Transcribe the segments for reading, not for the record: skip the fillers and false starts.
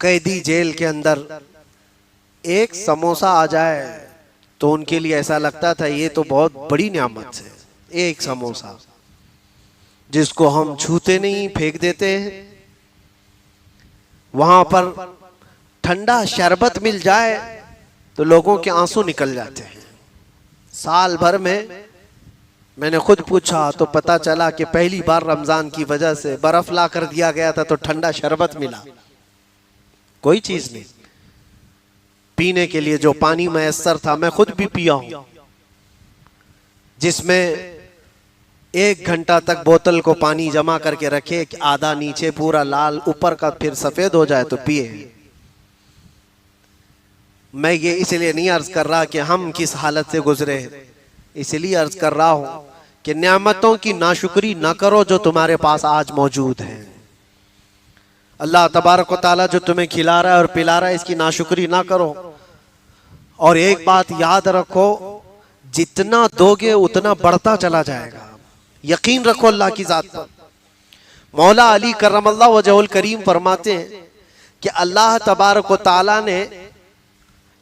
कैदी जेल के अंदर एक समोसा आ जाए तो उनके लिए ऐसा लगता था ये तो बहुत बड़ी नियामत है। एक समोसा जिसको हम छूते नहीं, फेंक देते हैं। वहां पर ठंडा शरबत मिल जाए तो लोगों के आंसू निकल जाते हैं। साल भर में मैंने खुद पूछा तो पता चला कि पहली बार रमजान की वजह से बर्फ ला कर दिया गया था तो ठंडा शरबत मिला। कोई चीज नहीं, पीने के लिए जो पानी मैसर था मैं खुद भी पिया हूं, जिसमें 1 घंटा तक बोतल को पानी जमा करके रखे कि आधा नीचे पूरा लाल ऊपर का फिर सफेद हो जाए तो पिए। मैं ये इसलिए नहीं अर्ज कर रहा कि हम किस हालत से गुजरे, इसलिए अर्ज कर रहा हूं कि नियामतों की नाशुक्री ना करो जो तुम्हारे पास आज मौजूद है। अल्लाह तबारक व तआला जो तुम्हें खिला रहा है और पिला रहा है इसकी नाशुक्री ना करो। और एक बात याद रखो, जितना दोगे उतना बढ़ता चला जाएगा। यकीन रखो अल्लाह की जात पर। मौला अली करमल्लाहु वजहुल करीम फरमाते हैं कि अल्लाह तबारक व तआला ने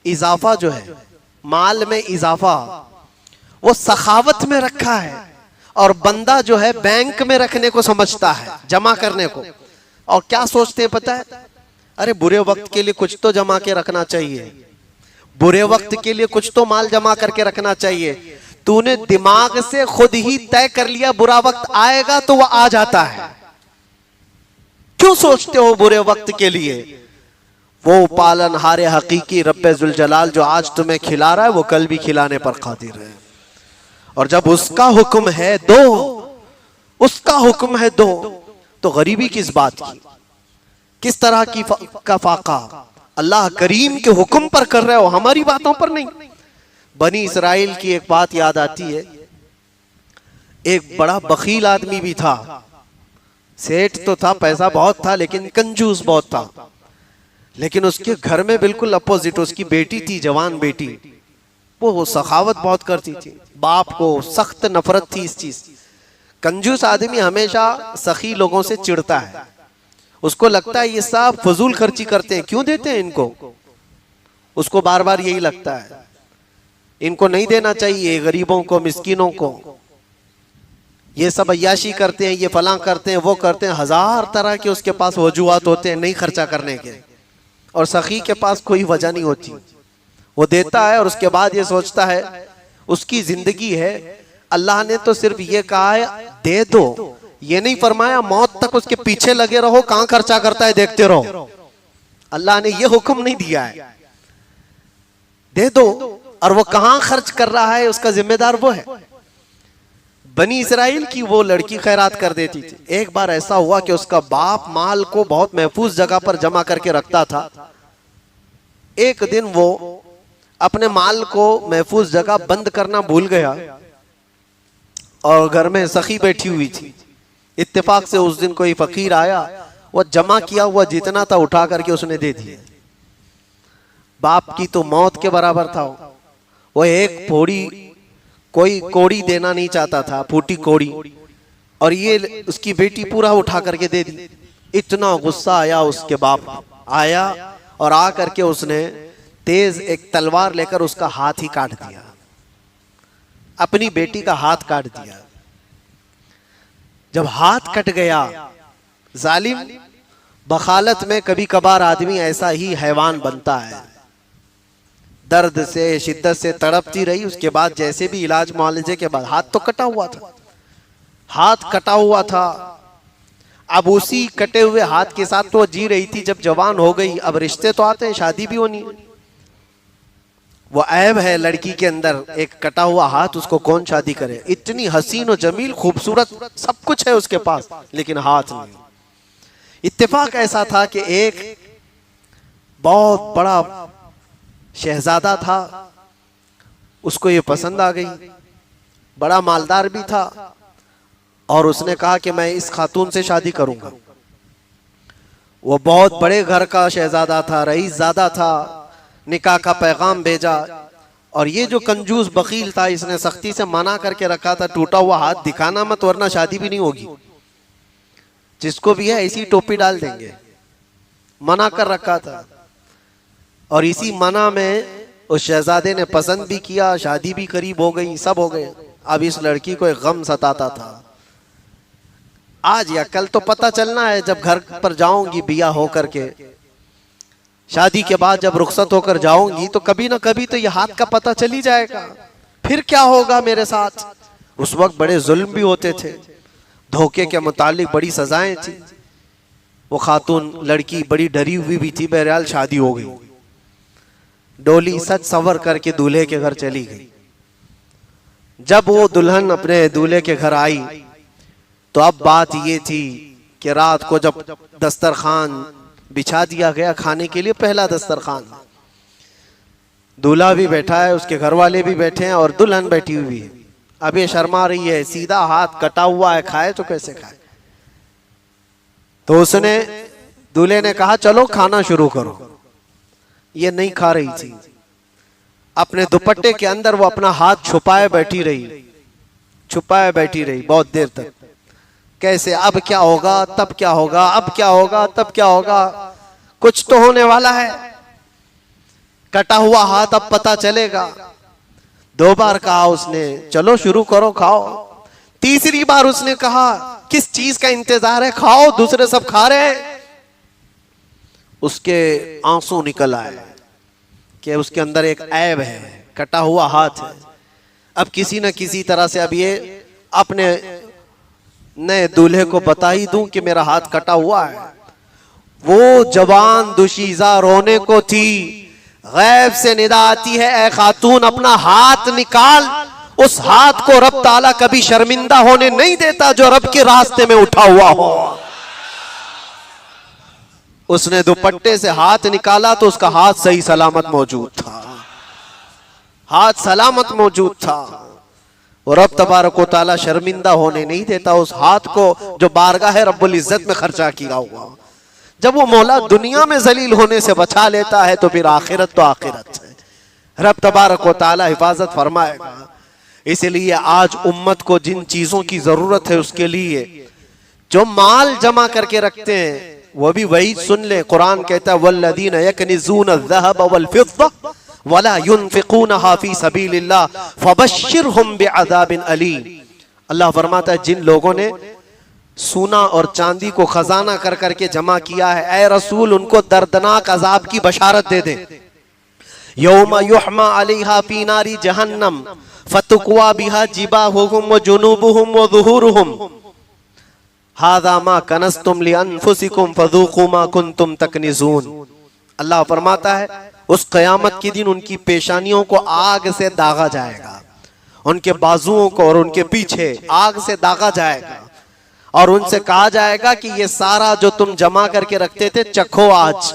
इजाफा जो है, माल में इजाफा वो सखावत में रखा है, और बंदा जो है बैंक में रखने को समझता है, जमा करने को। और क्या सोचते हैं पता है, अरे बुरे वक्त के लिए कुछ तो जमा के रखना चाहिए, बुरे वक्त के लिए कुछ तो माल जमा करके रखना चाहिए। तूने दिमाग से खुद ही तय कर लिया बुरा वक्त आएगा तो वह आ जाता है। क्यों सोचते हो बुरे वक्त के लिए? वो पालनहारे हकीकी रब्बे जुल जलाल जो आज तुम्हें खिला रहा है वो कल भी खिलाने पर कादिर है। और जब उसका हुक्म है दो, उसका हुक्म है दो, तो गरीबी किस बात की, किस तरह की का फाका अल्लाह करीम के हुक्म पर कर रहे हो, हमारी बातों पर नहीं। बनी इसराइल की एक बात याद आती है। एक बड़ा बखील आदमी भी था, सेठ तो था, पैसा बहुत था, लेकिन कंजूस बहुत था। लेकिन उसके घर में बिल्कुल अपोजिट उसकी बेटी थी, जवान बेटी, वो सखावत बहुत करती थी। बाप को सख्त नफरत थी इस चीज। कंजूस आदमी हमेशा सखी लोगों से चिढ़ता है, उसको लगता है ये सब फजूल खर्ची करते हैं, क्यों देते हैं इनको। उसको बार बार यही लगता है इनको नहीं देना चाहिए, गरीबों को, मिस्किनों को। ये सब अय्याशी करते हैं, ये फलां करते हैं, वो करते हैं, 1000 तरह के उसके पास वजूहात होते हैं नहीं खर्चा करने के। और सखी के पास कोई वजह नहीं होती, वो देता है और उसके बाद ये सोचता है उसकी जिंदगी है, अल्लाह ने तो सिर्फ ये कहा है दे दो, ये नहीं फरमाया मौत तक उसके पीछे लगे रहो, कहां खर्चा करता है देखते रहो। अल्लाह ने ये हुक्म नहीं दिया है, दे दो, और वो कहां खर्च कर रहा है उसका जिम्मेदार वो है। बनी इसराइल की वो लड़की खैरात कर देती थी। एक बार ऐसा हुआ कि उसका बाप माल को बहुत महफूज जगह पर जमा करके रखता था। एक दिन वो अपने माल को महफूज जगह बंद करना भूल गया और घर में सखी बैठी हुई थी। इत्तेफाक से उस दिन कोई फकीर आया, वो जमा किया हुआ जितना था उठा करके उसने दे दिया। बाप की तो मौत के बराबर था। वो एक फोड़ी कोई कोड़ी देना नहीं चाहता था, फूटी कोड़ी, और ये उसकी बेटी पूरा उठा करके दे दी। इतना गुस्सा आया उसके बाप, आया और आ करके उसने तेज एक तलवार लेकर उसका हाथ ही काट दिया, अपनी बेटी का हाथ काट दिया। जब हाथ कट गया, जालिम बखालत में कभी कभार आदमी ऐसा ही हैवान बनता है। दर्द से शिद्दत से तड़पती रही। उसके बाद जैसे भी इलाज मुआलजे के बाद, हाथ तो कटा हुआ था, हाथ कटा हुआ था। अब उसी कटे हुए हाथ के साथ तो जी रही थी। जब जवान हो गई, अब रिश्ते तो आते हैं, शादी भी होनी है। वो ऐब है लड़की के अंदर, एक कटा हुआ हाथ, उसको कौन शादी करे। इतनी हसीन और जमील खूबसूरत सब कुछ है उसके पास, लेकिन हाथ नहीं। इत्तेफाक ऐसा था कि एक बहुत बड़ा शहजादा था, उसको ये पसंद आ गई, बड़ा मालदार भी था, और उसने कहा कि मैं इस खातून से शादी करूंगा। वो बहुत बड़े घर का शहजादा था, रईस ज़ादा था। निकाह का पैगाम भेजा, और ये जो कंजूस बकील था इसने सख्ती से मना करके रखा था, टूटा हुआ हाथ दिखाना मत वरना शादी भी नहीं होगी। जिसको भी है ऐसी टोपी डाल देंगे। मना कर रखा था। और इसी मना में उस शहजादे ने पसंद भी किया, शादी भी करीब हो गई, सब हो गए। अब इस लड़की को एक गम सताता था, आज या कल तो पता चलना है, जब घर पर जाऊंगी बिया होकर के, शादी के बाद जब रुखसत होकर जाऊंगी तो कभी ना कभी तो ये हाथ का पता चल ही जाएगा, फिर क्या होगा मेरे साथ। उस वक्त बड़े जुल्म भी होते थे, धोखे के मुतालिक बड़ी सजाएं थी। वो खातून लड़की बड़ी डरी हुई भी थी। बहरहाल शादी हो गई, डोली सज संवर करके दूल्हे के घर चली गई। जब वो दुल्हन अपने दूल्हे के घर आई तो अब बात ये थी कि रात को जब दस्तरखान बिछा दिया गया खाने के लिए, पहला दस्तरखान, दूल्हा भी बैठा है, उसके घर वाले भी बैठे हैं और दुल्हन बैठी हुई है। अब ये शर्मा रही है, सीधा हाथ कटा हुआ है, खाए तो कैसे खाए। तो उसने, दूल्हे ने कहा चलो खाना शुरू करो। ये नहीं खा रही थी, अपने दुपट्टे के अंदर वो अपना हाथ छुपाए बैठी रही, छुपाए बैठी रही बहुत देर तक। कैसे, अब क्या होगा, तब क्या होगा, अब क्या होगा, तब क्या होगा, कुछ तो होने वाला है, कटा हुआ हाथ अब पता चलेगा। 2 बार कहा उसने चलो शुरू करो खाओ। तीसरी बार उसने कहा किस चीज का इंतजार है, खाओ, दूसरे सब खा रहे हैं। उसके आंसू निकल आए कि उसके अंदर एक ऐब है, कटा हुआ हाथ है। अब किसी न किसी तरह से अब ये अपने नए दूल्हे को बता ही दूं कि मेरा हाथ कटा हुआ है। वो जवान दुशीजा रोने को थी, गैब से निदा आती है, ऐ खातून अपना हाथ निकाल। उस हाथ को रब ताला कभी शर्मिंदा होने नहीं देता जो रब के रास्ते में उठा हुआ हो। उसने दुपट्टे से हाथ निकाला तो उसका हाथ सही सलामत मौजूद था, हाथ सलामत मौजूद था। और रब तबारक व तआला शर्मिंदा होने नहीं देता उस हाथ को जो बारगाह रब्बुल इज्जत में खर्चा किया हुआ। जब वो मौला दुनिया में जलील होने से बचा लेता है तो फिर आखिरत तो आखिरत है, रब तबारक व तआला हिफाजत फरमाएगा। इसलिए आज उम्मत को जिन चीजों की जरूरत है उसके लिए जो माल जमा करके रखते हैं वो भी वही सुन ले। कुरान कहता है वल्लदीना यकनिज़ून अज़्ज़हब वल फिद्दा वला युनफ़िक़ूनहा फ़ी सबीलिल्लाह फ़बश्शिरहुम बिअज़ाबिन अलीम। अल्लाह फरमाता है जिन लोगों ने सोना और चांदी को खजाना कर करके जमा किया है, ऐ रसूल उनको दर्दनाक अजाब की बशारत दे दे। यौमा युहमा अलैहा फ़ी नारी जहन्नम फतुक्वा बिहा जिबाहुहुम व जुनूबुहुम व ज़ुहूरुहुम हाज़ा मा कनज़्तुम लिअन्फुसिकुम फ़ज़ूक़ू मा कुन्तुम तकनिज़ून। अल्लाह फरमाता है उस क़यामत के दिन उनकी पेशानियों को आग से दागा जाएगा, उनके बाजुओं को और उनके पीछे आग से दागा जाएगा और उनसे कहा जाएगा कि ये सारा जो तुम जमा करके रखते थे चखो आज।